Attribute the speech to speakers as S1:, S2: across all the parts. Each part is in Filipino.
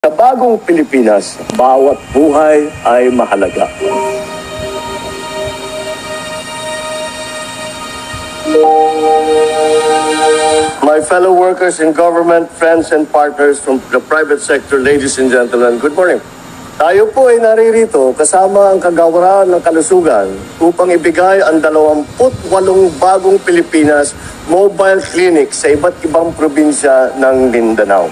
S1: Sa bagong Pilipinas, bawat buhay ay mahalaga. My fellow workers in government, friends and partners from the private sector, ladies and gentlemen, good morning. Tayo po ay naririto kasama ang kagawaran ng kalusugan upang ibigay ang 28 bagong Pilipinas mobile clinic sa iba't ibang probinsya ng Mindanao.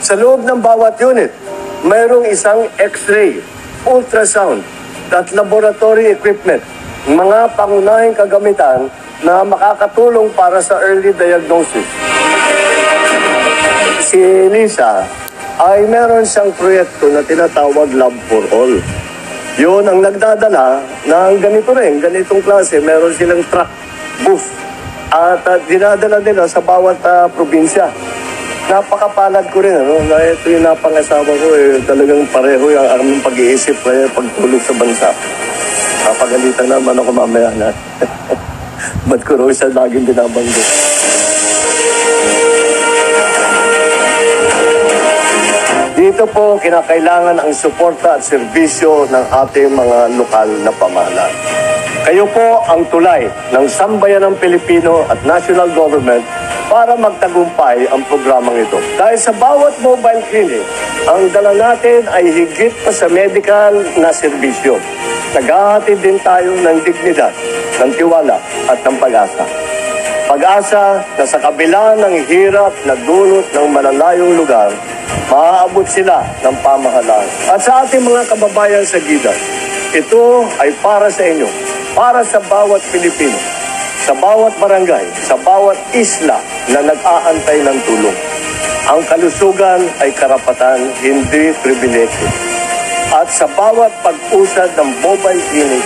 S1: Sa loob ng bawat unit, mayroong isang X-ray, ultrasound at laboratory equipment, mga pangunahing kagamitan na makakatulong para sa early diagnosis. Si Lisa ay meron siyang proyekto na tinatawag Lab for All. Yun ang nagdadala ng ganitong klase. Meron silang truck, bus, at dinadala nila sa bawat probinsya. Napakapalad ko rin, na ito yung napangasawa ko, talagang pareho yung aming pag-iisip, pagtulog sa bansa. Kapagalitan naman ako mamaya na. Ba't ko raw siya laging binabanggit? Dito po, kinakailangan ang suporta at serbisyo ng ating mga lokal na pamahalaan. Kayo po ang tulay ng sambayanang Pilipino at national government para magtagumpay ang programang ito. Dahil sa bawat mobile clinic, ang dala natin ay higit pa sa medical na serbisyo. Naghahatid din tayo ng dignidad, ng tiwala at ng pag-asa. Pag-asa na sa kabila ng hirap na dulot ng malalayong lugar, maaabot sila ng pamahalaan. At sa ating mga kababayan sa Gidas, ito ay para sa inyo, para sa bawat Pilipino, sa bawat barangay, sa bawat isla na nag-aantay ng tulong. Ang kalusugan ay karapatan, hindi pribilehyo. At sa bawat pag-usad ng mobile clinic,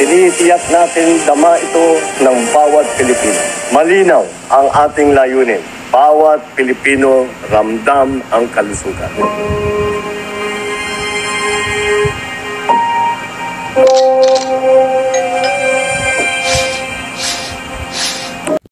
S1: tinitiyak natin dama ito ng bawat Pilipino. Malinaw ang ating layunin. Bawat Pilipino ramdam ang kalusugan.